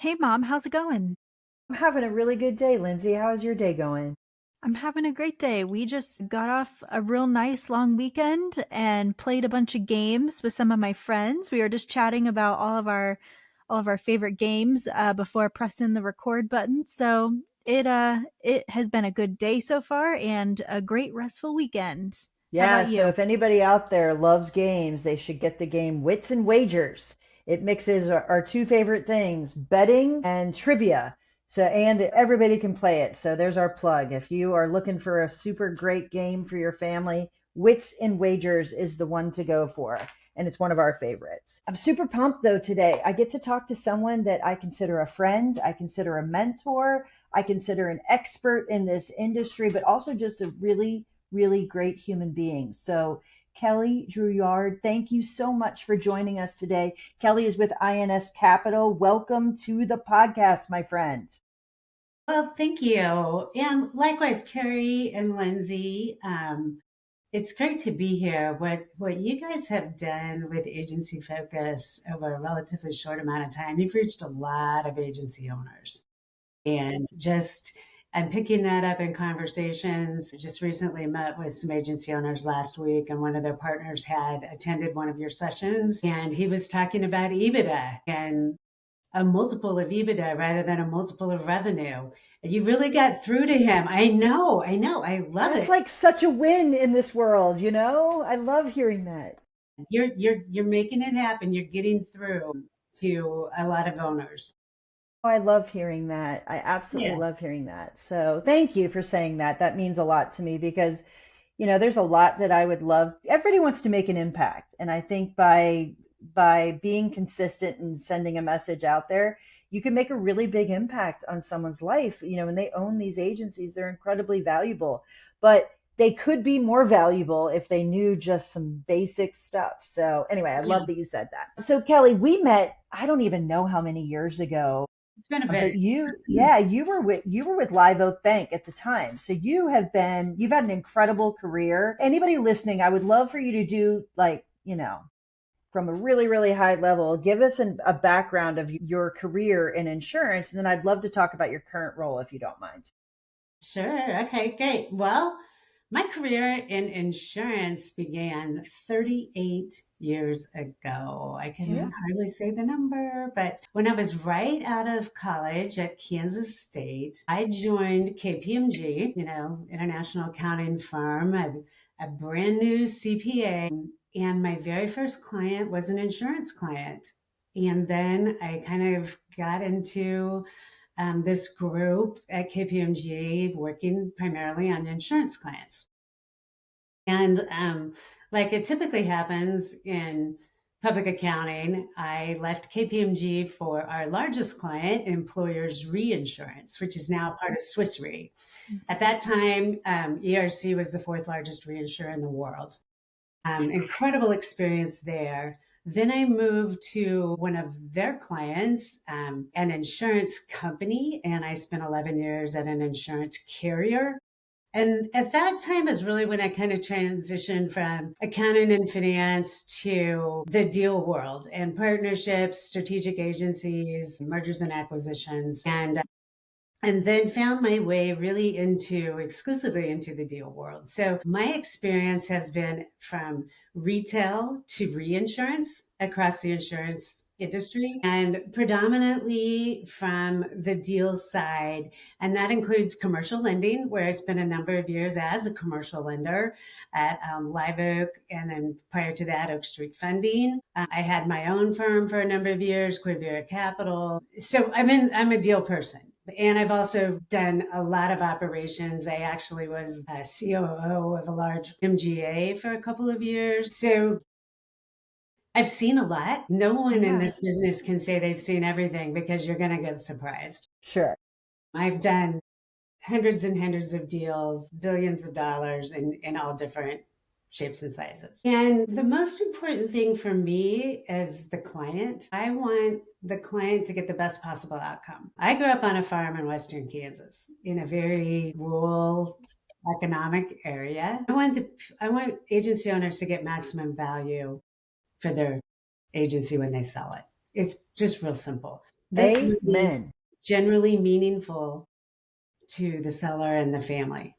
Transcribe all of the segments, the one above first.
Hey mom, how's it going? I'm having a really good day, Lindsay. How's your day going? I'm having a great day. We just got off a real nice long weekend and played a bunch of games with some of my friends. We were just chatting about all of our favorite games before pressing the record button. So it has been a good day so far and a great restful weekend. How Yeah, about so you? if anybody out there loves games, they should get the game Wits and Wagers. It mixes our two favorite things, betting and trivia. So, and everybody can play it. So there's our plug. If you are looking for a super great game for your family, Wits and Wagers is the one to go for. And it's one of our favorites. I'm super pumped though today. I get to talk to someone that I consider a friend, I consider a mentor, I consider an expert in this industry, but also just a really great human being. So, Kelly Drouillard, thank you so much for joining us today. Kelly is with INS Capital. Welcome to the podcast, my friend. Well, thank you. And likewise, Carrie and Lindsay. It's great to be here. What you guys have done with agency focus over a relatively short amount of time, you've reached a lot of agency owners. And just I'm picking that up in conversations. Just recently met with some agency owners last week, and one of their partners had attended one of your sessions, and he was talking about EBITDA and a multiple of EBITDA rather than a multiple of revenue. And you really got through to him. I know, I love That's it. like such a win in this world, you know? I love hearing that. You're making it happen. You're getting through to a lot of owners. Oh, I love hearing that. I absolutely Yeah, love hearing that. So, thank you for saying that. That means a lot to me because there's a lot that I would love. Everybody wants to make an impact, and I think by being consistent and sending a message out there, you can make a really big impact on someone's life. When they own these agencies, they're incredibly valuable, but they could be more valuable if they knew just some basic stuff. So anyway, I yeah. love that you said that. So Kelly, we met, I don't even know how many years ago, It's been a but bit. yeah, you were with Live Oak Bank at the time. So you've had an incredible career. Anybody listening, I would love for you to do like, from a really high level, give us a background of your career in insurance, and then I'd love to talk about your current role if you don't mind. Sure. Okay, great. Well, my career in insurance began 38 years ago. I Yeah. can hardly say the number, but when I was right out of college at Kansas State, I joined KPMG, international accounting firm, a brand new CPA, and my very first client was an insurance client. And then I kind of got into this group at KPMG working primarily on insurance clients. And like it typically happens in public accounting, I left KPMG for our largest client, Employers Reinsurance, which is now part of Swiss Re. At that time, ERC was the fourth largest reinsurer in the world. Incredible experience there. Then I moved to one of their clients, an insurance company, and I spent 11 years at an insurance carrier. And at that time is really when I kind of transitioned from accounting and finance to the deal world and partnerships, strategic agencies, mergers and acquisitions. And then found my way really into exclusively into the deal world. So my experience has been from retail to reinsurance across the insurance industry and predominantly from the deal side. And that includes commercial lending, where I spent a number of years as a commercial lender at Live Oak. And then prior to that, Oak Street Funding. I had my own firm for a number of years, Quivira Capital. So I'm a deal person. And I've also done a lot of operations. I actually was a COO of a large MGA for a couple of years. So I've seen a lot. No one in Yeah. this business can say they've seen everything because you're going to get surprised. Sure. I've done hundreds and hundreds of deals, billions of dollars in all different shapes and sizes. And the most important thing for me as the client, I want the client to get the best possible outcome. I grew up on a farm in Western Kansas in a very rural economic area. I want agency owners to get maximum value for their agency when they sell it. It's just real simple. This money Amen. generally meaningful to the seller and the family.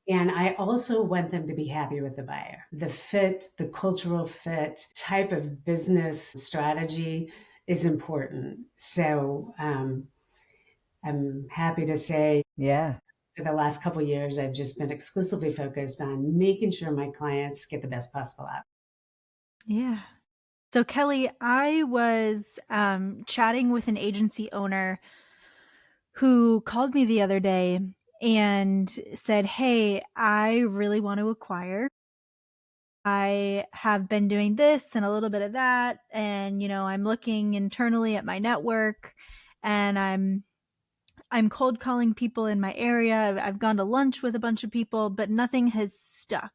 And I also want them to be happy with the buyer. The fit, the cultural fit, type of business strategy is important. So I'm happy to say Yeah. for the last couple of years, I've just been exclusively focused on making sure my clients get the best possible outcome. Yeah. So, Kelly, I was chatting with an agency owner who called me the other day and said, "Hey, I really want to acquire. I have been doing this and a little bit of that. And, I'm looking internally at my network and I'm cold calling people in my area. I've gone to lunch with a bunch of people, but nothing has stuck."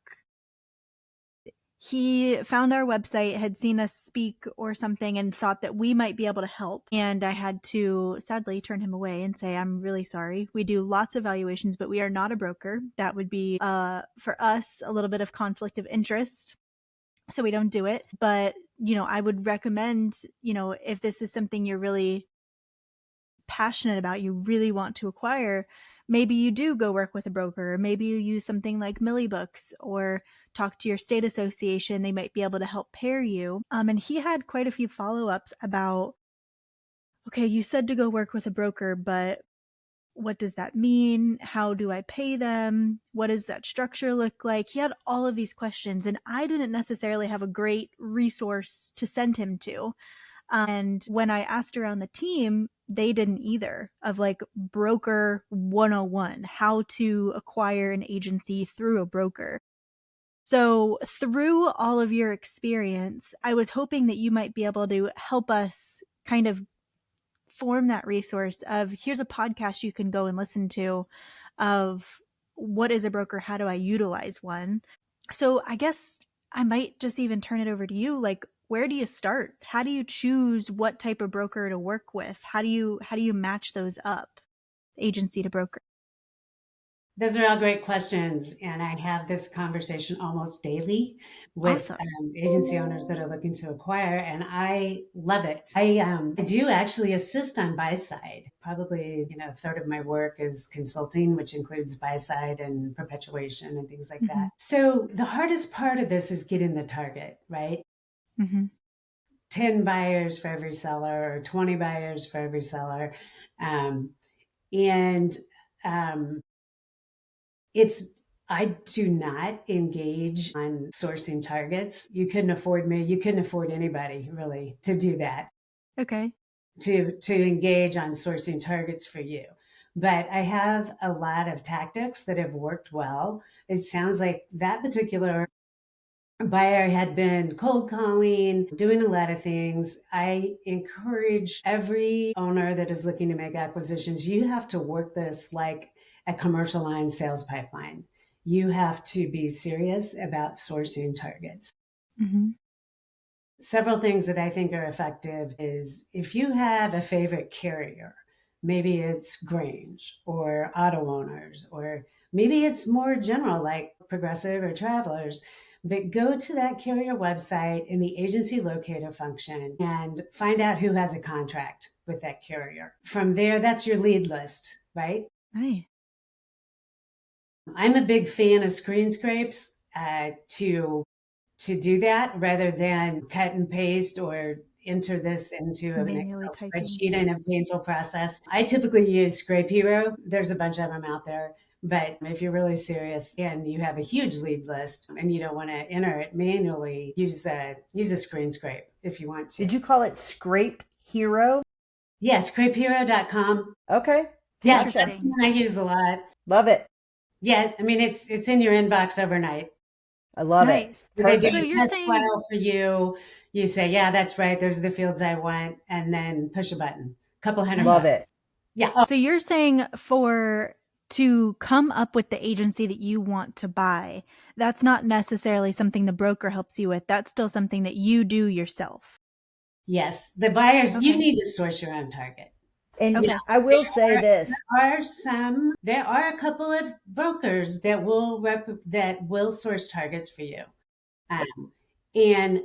He found our website, had seen us speak or something, and thought that we might be able to help. And I had to sadly turn him away and say, "I'm really sorry. We do lots of valuations, but we are not a broker. That would be, for us, a little bit of conflict of interest. So we don't do it. But, I would recommend, if this is something you're really passionate about, you really want to acquire, maybe you do go work with a broker, or maybe you use something like Millibooks or talk to your state association. They might be able to help pair you." And he had quite a few follow-ups about, "Okay, you said to go work with a broker, but what does that mean? How do I pay them? What does that structure look like?" He had all of these questions, and I didn't necessarily have a great resource to send him to. And when I asked around the team, they didn't either, of like broker 101, how to acquire an agency through a broker. So, through all of your experience, I was hoping that you might be able to help us kind of form that resource of, here's a podcast you can go and listen to of what is a broker? How do I utilize one? So I guess I might just even turn it over to you. Like, where do you start? How do you choose what type of broker to work with? How do you match those up, agency to broker? Those are all great questions. And I have this conversation almost daily with Awesome. agency owners that are looking to acquire, and I love it. I do actually assist on buy side. Probably, a third of my work is consulting, which includes buy side and perpetuation and things like Mm-hmm. that. So the hardest part of this is getting the target, right? Mm-hmm. 10 buyers for every seller or 20 buyers for every seller. And um, it's I do not engage on sourcing targets. You couldn't afford me. You couldn't afford anybody really to do that, Okay. to engage on sourcing targets for you. But I have a lot of tactics that have worked well. It sounds like that particular buyer had been cold calling, doing a lot of things. I encourage every owner that is looking to make acquisitions, you have to work this like a commercial line sales pipeline. You have to be serious about sourcing targets. Mm-hmm. Several things that I think are effective is if you have a favorite carrier, maybe it's Grange or auto owners, or maybe it's more general like Progressive or Travelers, but go to that carrier website in the agency locator function and find out who has a contract with that carrier. From there, that's your lead list, right? Nice. I'm a big fan of screen scrapes to do that rather than cut and paste or enter this into an Manually Excel typing. spreadsheet in a painful process. I typically use Scrape Hero. There's a bunch of them out there. But if you're really serious and you have a huge lead list and you don't want to enter it manually, use a screen scrape if you want to. Did you call it Scrape Hero? Yeah, scrapehero.com. Okay. Yeah, that's Gotcha. Interesting. one I use a lot. Love it. Yeah, I mean it's in your inbox overnight. I love it. Nice. They do So Perfect. a you're test saying, file for you. You say, yeah, that's right. Those are the fields I want. And then push a button. Couple hundred Love bucks. it. nice. Yeah. Oh, So you're saying for to come up with the agency that you want to buy, that's not necessarily something the broker helps you with. That's still something that you do yourself. yes. The buyers, you Okay. need to source your own target. And You know, Okay. I will say this. there are a couple of brokers that will source targets for you. Um, and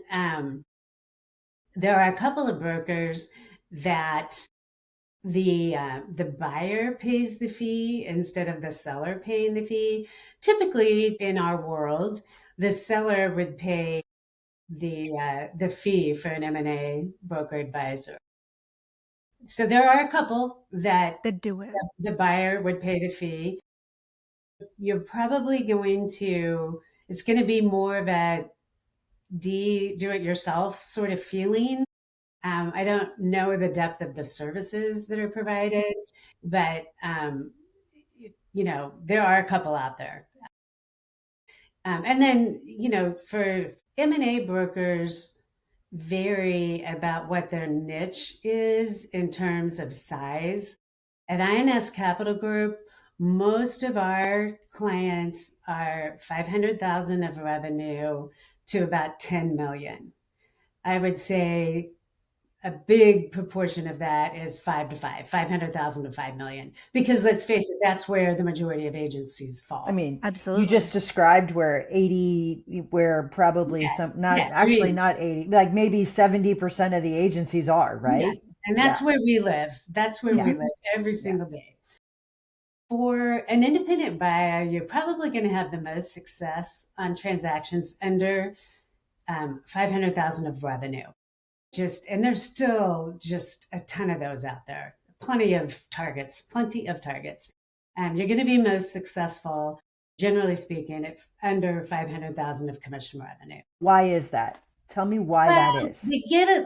there are a couple of brokers that the buyer pays the fee instead of the seller paying the fee. Typically, in our world, the seller would pay the fee for an M&A broker advisor. So there are a couple that That do it. the buyer would pay the fee. You're probably going to, it's going to be more of a do it yourself sort of feeling. I don't know the depth of the services that are provided, but there are a couple out there. And then, for M&A brokers vary about what their niche is in terms of size. At INS Capital Group, most of our clients are 500,000 of revenue to about 10 million. I would say a big proportion of that is 500,000 to 5 million, because let's face it, that's where the majority of agencies I fall. mean, you Absolutely. just described where probably Yeah. some, not Yeah. actually not 80, like maybe 70% of the agencies are, Yeah. right? And Yeah. that's where we live. That's where Yeah. we Mhm. live every Yeah. single day. For an independent buyer, you're probably going to have the most success on transactions under 500,000 of revenue. And there's still just a ton of those out there. Plenty of targets, plenty of targets. You're going to be most successful, generally speaking, at under 500,000 of commission revenue. Why is that? Tell me why Well, that is.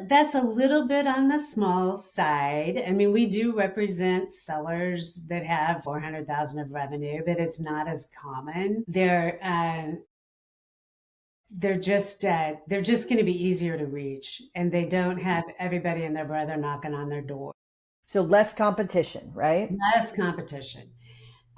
that's a little bit on the small side. I mean, we do represent sellers that have 400,000 of revenue, but it's not as common. They're just going to be easier to reach, and they don't have everybody and their brother knocking on their door. So less competition, right? Less competition.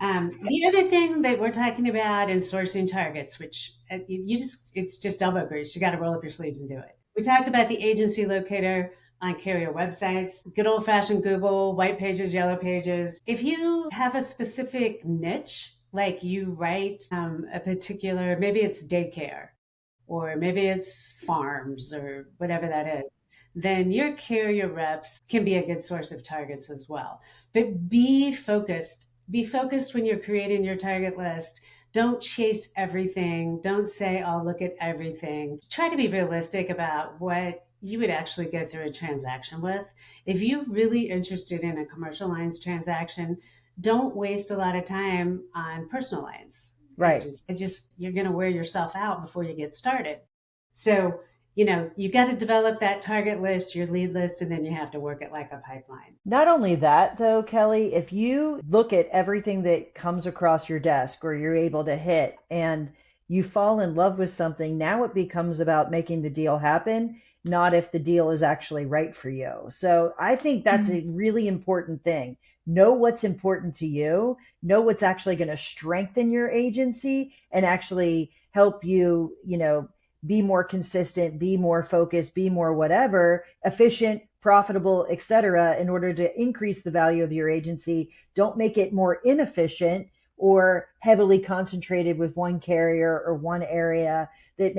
The other thing that we're talking about is sourcing targets, which it's just elbow grease. You got to roll up your sleeves and do it. We talked about the agency locator on carrier websites, good old fashioned Google, white pages, yellow pages. If you have a specific niche, like you write a particular, maybe it's daycare, or maybe it's farms or whatever that is, then your carrier reps can be a good source of targets as well. But be focused. Be focused when you're creating your target list. Don't chase everything. Don't say, "I'll look at everything." Try to be realistic about what you would actually go through a transaction with. If you're really interested in a commercial lines transaction, don't waste a lot of time on personal lines Right. agents. You're going to wear yourself out before you get started. So, you got to develop that target list, your lead list, and then you have to work it like a pipeline. Not only that, though, Kelly, if you look at everything that comes across your desk or you're able to hit and you fall in love with something, now it becomes about making the deal happen, not if the deal is actually right for you. So I think that's Mhm. a really important thing. Know what's important to you, know what's actually going to strengthen your agency and actually help you, be more consistent, be more focused, be more whatever, efficient, profitable, etc., in order to increase the value of your agency. Don't make it more inefficient or heavily concentrated with one carrier or one area that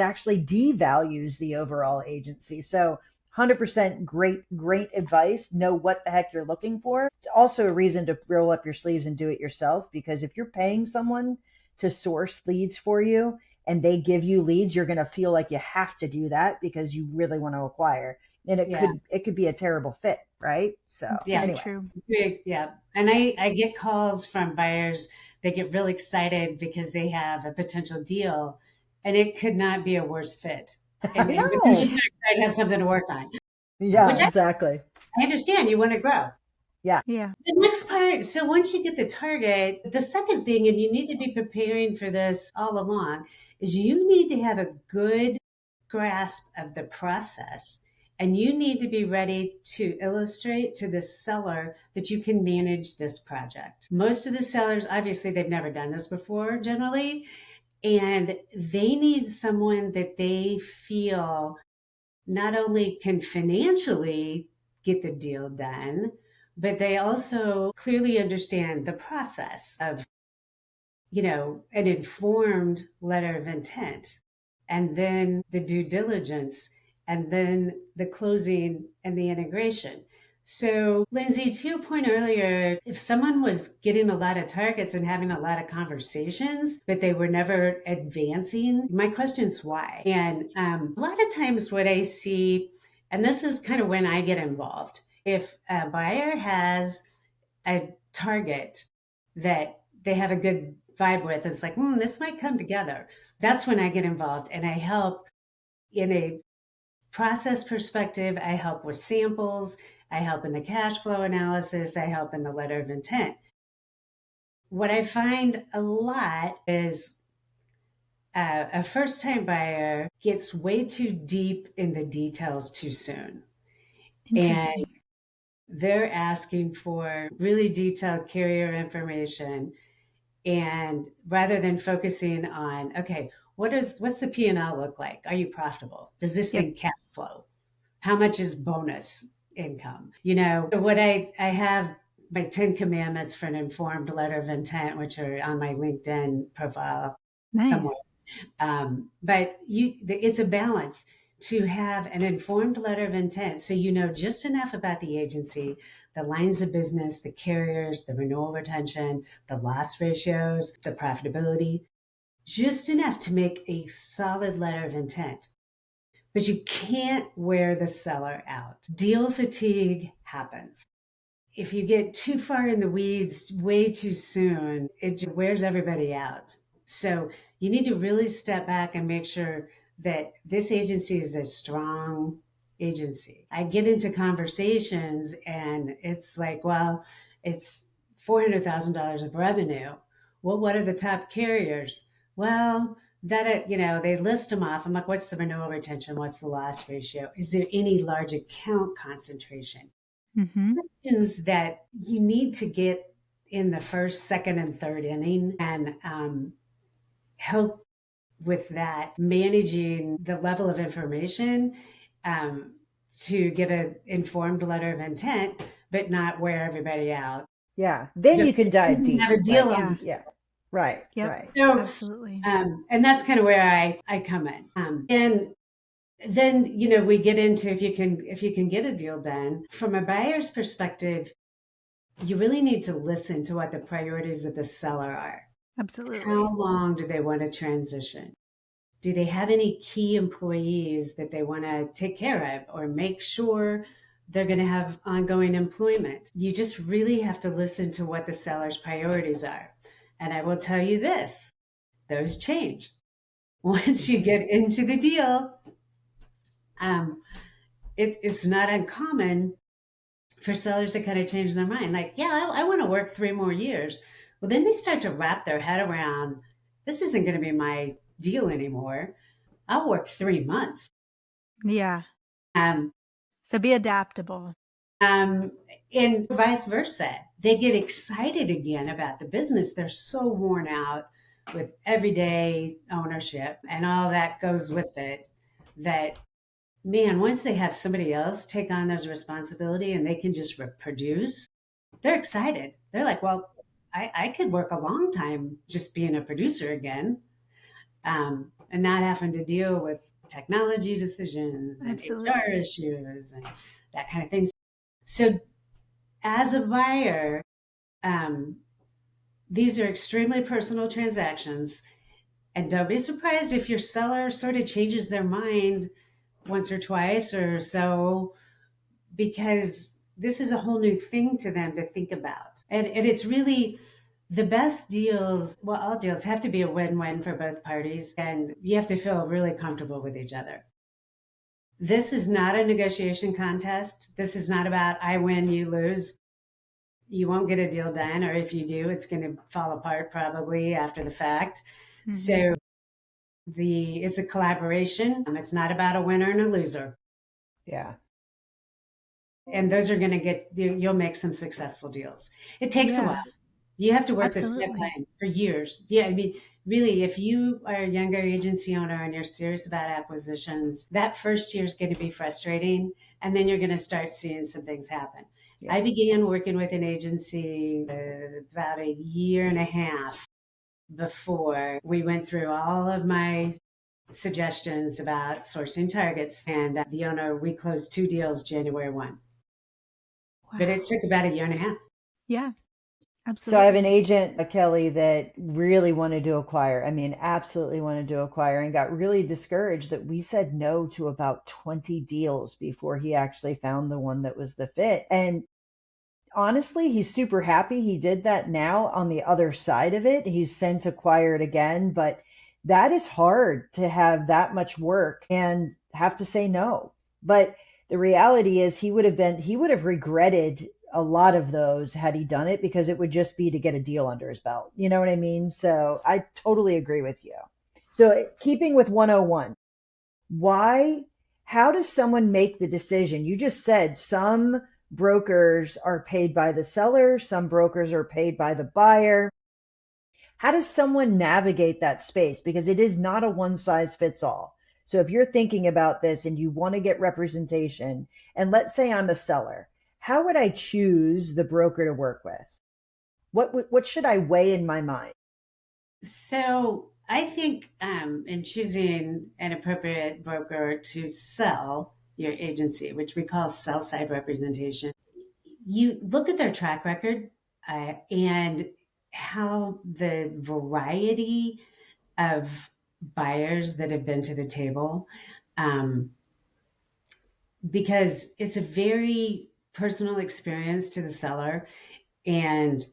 actually devalues the overall agency. So 100% great advice. Know what the heck you're looking for. It's also a reason to roll up your sleeves and do it yourself, because if you're paying someone to source leads for you and they give you leads, you're going to feel like you have to do that because you really want to acquire, and it Yeah. could be a terrible fit, right? So That's Yeah. very anyway, true. Yeah. And I get calls from buyers. They get really excited because they have a potential deal, and it could not be a worse fit. I And but they're know. just so excited to have something to work on, Yeah, which exactly. I understand. You want to grow. Yeah. Yeah. The next part, so once you get the target, the second thing, and you need to be preparing for this all along, is you need to have a good grasp of the process. And you need to be ready to illustrate to the seller that you can manage this project. Most of the sellers, obviously, they've never done this before generally, and they need someone that they feel not only can financially get the deal done, but they also clearly understand the process of, an informed letter of intent, and then the due diligence, and then the closing and the integration. So, Lindsay, to your point earlier, if someone was getting a lot of targets and having a lot of conversations, but they were never advancing, my question is why? And a lot of times, what I see, and this is kind of when I get involved, if a buyer has a target that they have a good vibe with, it's like, this might come together. That's when I get involved and I help in a process perspective. I help with samples. I help in the cash flow analysis. I help in the letter of intent. What I find a lot is a first time buyer gets way too deep in the details too soon. And Interesting. they're asking for really detailed carrier information. And rather than focusing on, okay, what's the P&L look like? Are you profitable? Does this Yep. thing cash flow? How much is bonus income? So what I have my 10 commandments for an informed letter of intent, which are on my LinkedIn profile somewhere. Nice. But it's a balance to have an informed letter of intent so you know just enough about the agency, the lines of business, the carriers, the renewal retention, the loss ratios, the profitability, just enough to make a solid letter of intent. But you can't wear the seller out. Deal fatigue happens. If you get too far in the weeds way too soon, it just wears everybody out. So you need to really step back and make sure that this agency is a strong agency. I get into conversations and it's like, well, it's $400,000 of revenue. Well, what are the top carriers? Well, they list them off. I'm like, what's the renewal retention? What's the loss ratio? Is there any large account concentration? Mm-hmm. Questions that you need to get in the first, second, and third inning and help with that, managing the level of information um, to get an informed letter of intent, but not wear everybody out. Yeah. Then you can dive Have deep, a deal right? Yeah. on. Yeah. Right. Yep. Right. So, Absolutely. and that's kind of where I come in. And then we get into if you can get a deal done from a buyer's perspective, you really need to listen to what the priorities of the seller are. Absolutely. How long do they want to transition? Do they have any key employees that they want to take care of or make sure they're going to have ongoing employment? You just really have to listen to what the seller's priorities are. And I will tell you this, those change. Once you get into the deal, um, it's not uncommon for sellers to kind of change their mind. Like, yeah, I want to work 3 more years. Well, then they start to wrap their head around this isn't going to be my deal anymore. I'll work 3 months. Yeah. Um, So be adaptable. um, and vice versa. They get excited again about the business. They're so worn out with everyday ownership and all that goes with it that, man, once they have somebody else take on those responsibility and they can just produce, they're excited. They're like, well, I could work a long time just being a producer again, and not having to deal with technology decisions and HR Absolutely. issues and that kind of thing. So, as a buyer, um, these are extremely personal transactions. And don't be surprised if your seller sort of changes their mind once or twice or so, because this is a whole new thing to them to think about. And it's really the best deals. Well, all deals have to be a win win for both parties, and you have to feel really comfortable with each other. This is not a negotiation contest. This is not about I win, you lose. You won't get a deal done, or if you do, it's going to fall apart probably after the fact. Mm-hmm. So it's a collaboration. It's not about a winner and a loser. Yeah. And those are going to you'll make some successful deals. It takes a while. Yeah. You have to work this Absolutely. pipeline for years. Yeah, I mean, really, if you are a younger agency owner and you're serious about acquisitions, that first year is going to be frustrating, and then you're going to start seeing some things happen. Yeah. I began working with an agency about a year and a half before we went through all of my suggestions about sourcing targets, and the owner, we closed 2 deals January 1. but it Wow. took about a year and a half. Yeah, So I have an absolutely. agent, Kelly, that really wanted to acquire. I mean, absolutely wanted to acquire and got really discouraged that we said no to about 20 deals before he actually found the one that was the fit. And honestly, he's super happy he did that now. On the other side of it, he's since acquired again, but that is hard to have that much work and have to say no. But the reality is he would have regretted a lot of those had he done it because it would just be to get a deal under his belt. You know what I mean? So I totally agree with you. So keeping with 101, why, how does someone make the decision? You just said some brokers are paid by the seller, some brokers are paid by the buyer. How does someone navigate that space? Because it is not a one size fits all. So if you're thinking about this and you want to get representation, and let's say I'm a seller, how would I choose the broker to work with? What should I weigh in my mind? So I think in choosing an appropriate broker to sell your agency, which we call sell side representation, you look at their track record and how the variety of buyers that have been to the table, um, because it's a very personal experience to the seller. And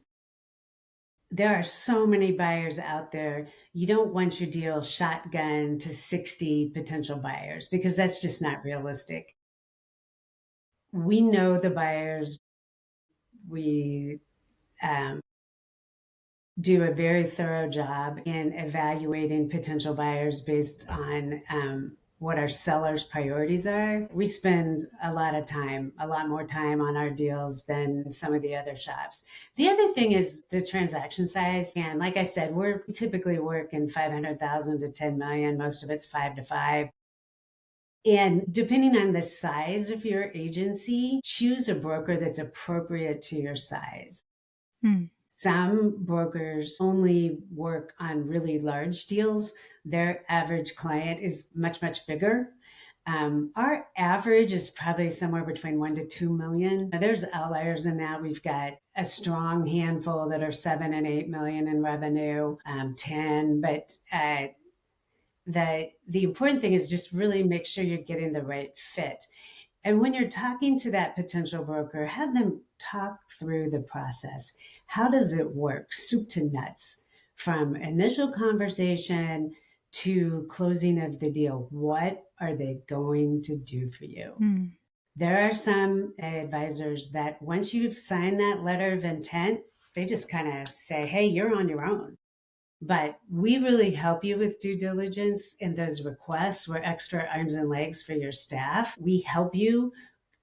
there are so many buyers out there. You don't want your deal shotgun to 60 potential buyers because that's just not realistic. We know the buyers. We um, do a very thorough job in evaluating potential buyers based on what our sellers' priorities are. We spend a lot of time, a lot more time on our deals than some of the other shops. The other thing is the transaction size. And like I said, we typically work in 500,000 to 10 million. Most of it's 5 to 5. And depending on the size of your agency, choose a broker that's appropriate to your size. Hmm. Some brokers only work on really large deals. Their average client is much, much bigger. Our average is probably somewhere between 1 to 2 million. There's outliers in that. We've got a strong handful that are 7 and 8 million in revenue, 10. But the important thing is just really make sure you're getting the right fit. And when you're talking to that potential broker, have them talk through the process. How does it work, soup to nuts, from initial conversation to closing of the deal? What are they going to do for you? Hmm. There are some advisors that once you've signed that letter of intent, they just kind of say, hey, you're on your own. But we really help you with due diligence in those requests. We're extra arms and legs for your staff. We help you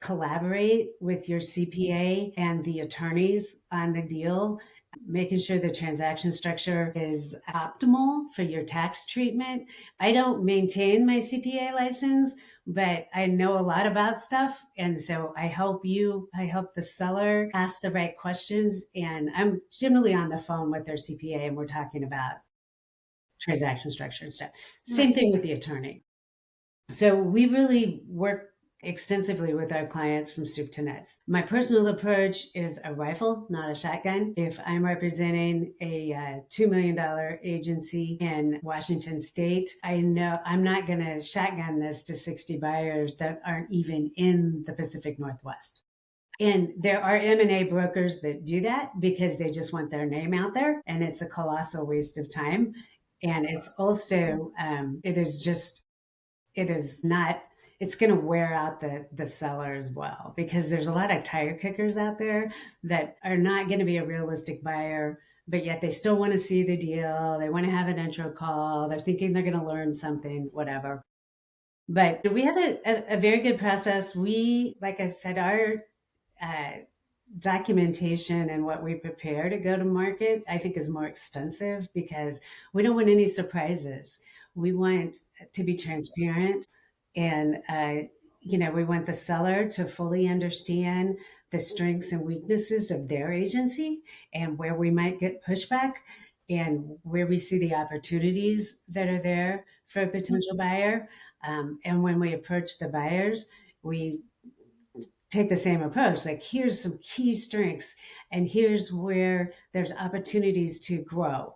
collaborate with your CPA and the attorneys on the deal, making sure the transaction structure is optimal for your tax treatment. I don't maintain my CPA license, but I know a lot about stuff. And so I help the seller ask the right questions. And I'm generally on the phone with their CPA and we're talking about transaction structure and stuff. Same Right. thing with the attorney. So we really work extensively with our clients from soup to nuts. My personal approach is a rifle, not a shotgun. If I'm representing a $2 million agency in Washington State, I know I'm not going to shotgun this to 60 buyers that aren't even in the Pacific Northwest. And there are M&A brokers that do that because they just want their name out there, and it's a colossal waste of time. And it's also, it is not, it's going to wear out the seller as well because there's a lot of tire kickers out there that are not going to be a realistic buyer, but yet they still want to see the deal. They want to have an intro call. They're thinking they're going to learn something, whatever. But we have a very good process. We, like I said, our uh, documentation and what we prepare to go to market, I think, is more extensive because we don't want any surprises. We want to be transparent and, we want the seller to fully understand the strengths and weaknesses of their agency and where we might get pushback and where we see the opportunities that are there for a potential buyer. And when we approach the buyers, we take the same approach. Like, here's some key strengths, and here's where there's opportunities to grow.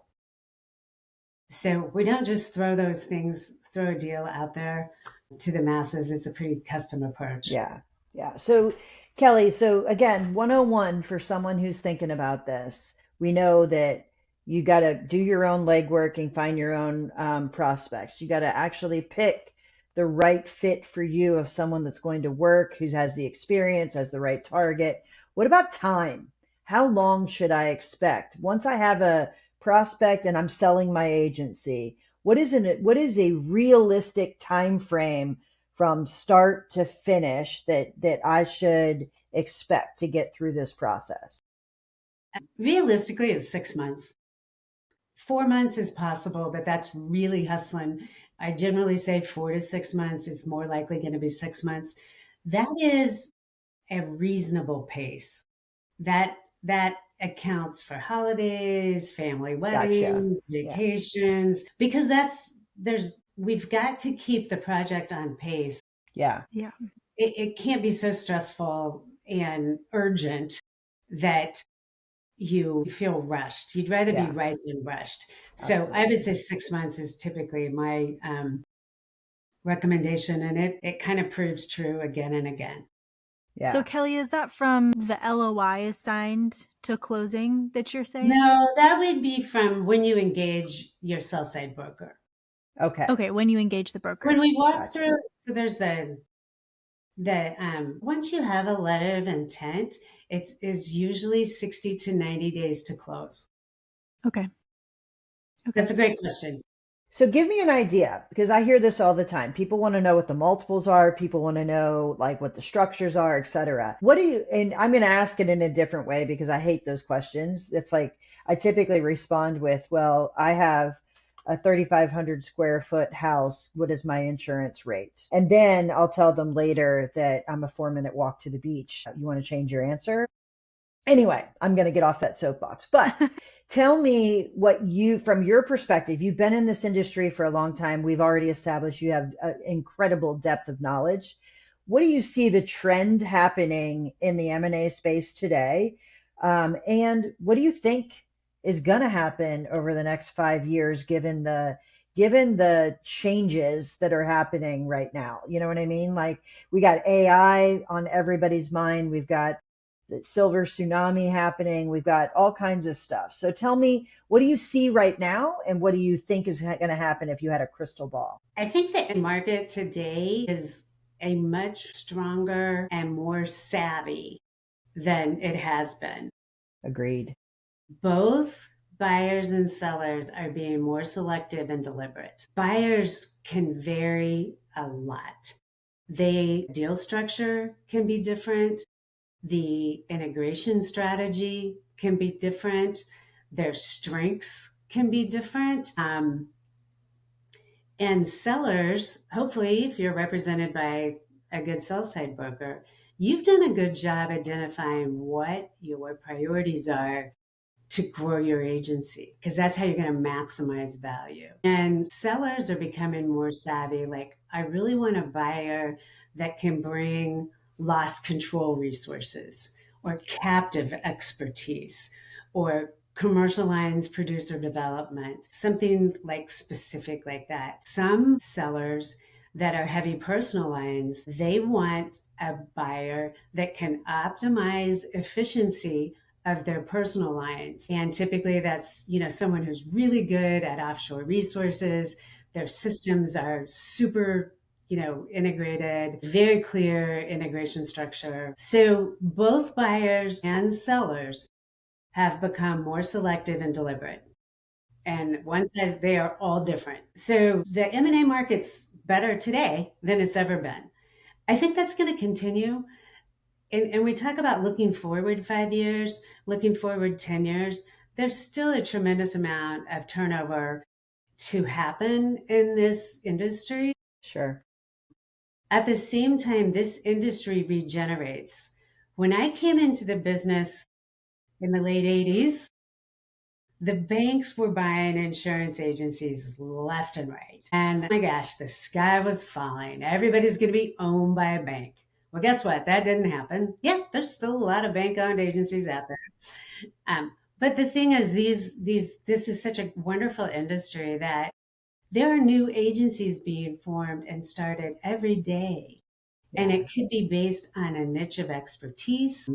So we don't just throw a deal out there to the masses. It's a pretty custom approach. Yeah. Yeah. So, Kelly, so again, 101 for someone who's thinking about this. We know that you got to do your own legwork and find your own prospects. You got to actually pick the right fit for you of someone that's going to work, who has the experience, has the right target. What about time? How long should I expect? Once I have a prospect and I'm selling my agency, what is a realistic time frame from start to finish that I should expect to get through this process? Realistically, it's 6 months. 4 months is possible, but that's really hustling. I generally say 4 to 6 months. It's more likely going to be 6 months. That is a reasonable pace. That accounts for holidays, family Gotcha. weddings, Yeah. vacations, because we've got to keep the project on pace. Yeah. Yeah. It can't be so stressful and urgent that you feel rushed. You'd rather be Yeah. right than rushed. So I would Absolutely. say 6 months is typically my recommendation, and it kind of proves true again and again. So, Yeah. Kelly, is that from the LOI is signed to closing that you're saying? No, that would be from when you engage your sell side broker. Okay. Okay, when you engage the broker. When we walk Gotcha. through, so there's the once you have a letter of intent, it is usually 60 to 90 days to close. Okay. Okay. That's a great question. So give me an idea, because I hear this all the time. People want to know what the multiples are. People want to know like what the structures are, et cetera. What do you, and I'm going to ask it in a different way because I hate those questions. It's like, I typically respond with, well, I have a 3,500 square foot house. What is my insurance rate? And then I'll tell them later that I'm a 4-minute walk to the beach. You want to change your answer? Anyway, I'm going to get off that soapbox, but tell me what you, from your perspective, you've been in this industry for a long time. We've already established you have an incredible depth of knowledge. What do you see the trend happening in the M&A space today? And what do you think is going to happen over the next 5 years, given the changes that are happening right now? You know what I mean? Like, we got AI on everybody's mind. We've got the silver tsunami happening. We've got all kinds of stuff. So tell me, what do you see right now, and what do you think is going to happen if you had a crystal ball? I think the market today is a much stronger and more savvy than it has been. Agreed. Both buyers and sellers are being more selective and deliberate. Buyers can vary a lot. The deal structure can be different. The integration strategy can be different. Their strengths can be different. And sellers, hopefully, if you're represented by a good sell side broker, you've done a good job identifying what your priorities are to grow your agency, because that's how you're going to maximize value. And sellers are becoming more savvy. Like, I really want a buyer that can bring loss control resources or captive expertise or commercial lines producer development, something like specific like that. Some sellers that are heavy personal lines, they want a buyer that can optimize efficiency of their personal lines. And typically that's, someone who's really good at offshore resources. Their systems are super, integrated, very clear integration structure. So both buyers and sellers have become more selective and deliberate. And one says they are all different. So the M&A market's better today than it's ever been. I think that's going to continue. And we talk about looking forward 5 years, looking forward 10 years. There's still a tremendous amount of turnover to happen in this industry. Sure. At the same time, this industry regenerates. When I came into the business in the late 80s, the banks were buying insurance agencies left and right. And oh my gosh, the sky was falling. Everybody's going to be owned by a bank. Well, guess what? That didn't happen. Yeah, there's still a lot of bank-owned agencies out there. But the thing is, this is such a wonderful industry that there are new agencies being formed and started every day. And Yeah. it could be based on a niche of expertise.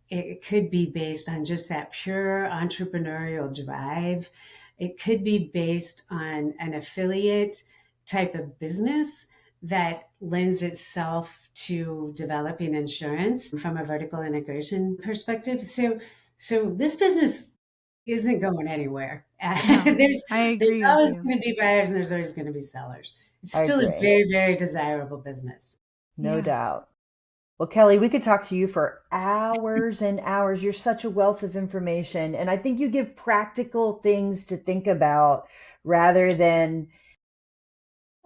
It could be based on just that pure entrepreneurial drive. It could be based on an affiliate type of business that lends itself to developing insurance from a vertical integration perspective. So this business isn't going anywhere. No, I There's agree with always you. going to be buyers and there's always going to be sellers. It's I still a agree. very, very desirable business. No Yeah. doubt. Well, Kelly, we could talk to you for hours and hours. You're such a wealth of information. And I think you give practical things to think about rather than,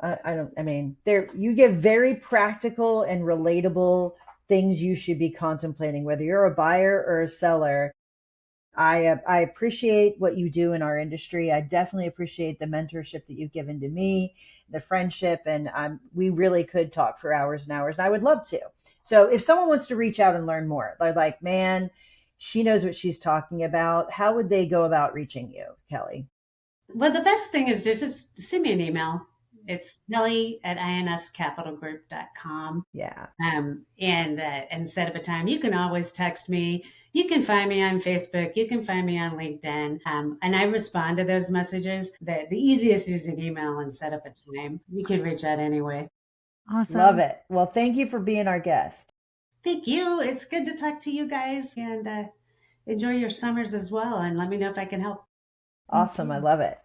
I mean, you give very practical and relatable things you should be contemplating, whether you're a buyer or a seller. I appreciate what you do in our industry. I definitely appreciate the mentorship that you've given to me, the friendship, and we really could talk for hours and hours, and I would love to. So if someone wants to reach out and learn more, they're like, man, she knows what she's talking about. How would they go about reaching you, Kelly? Well, the best thing is just send me an email. It's Kelly at inscapitalgroup.com. Yeah, And set up a time. You can always text me. You can find me on Facebook. You can find me on LinkedIn. And I respond to those messages. The easiest is an email and set up a time. You can reach out anyway. love Awesome. it. Well, thank you for being our guest. Thank you. It's good to talk to you guys and enjoy your summers as well. And let me know if I can help. Thank Awesome. I you. love it.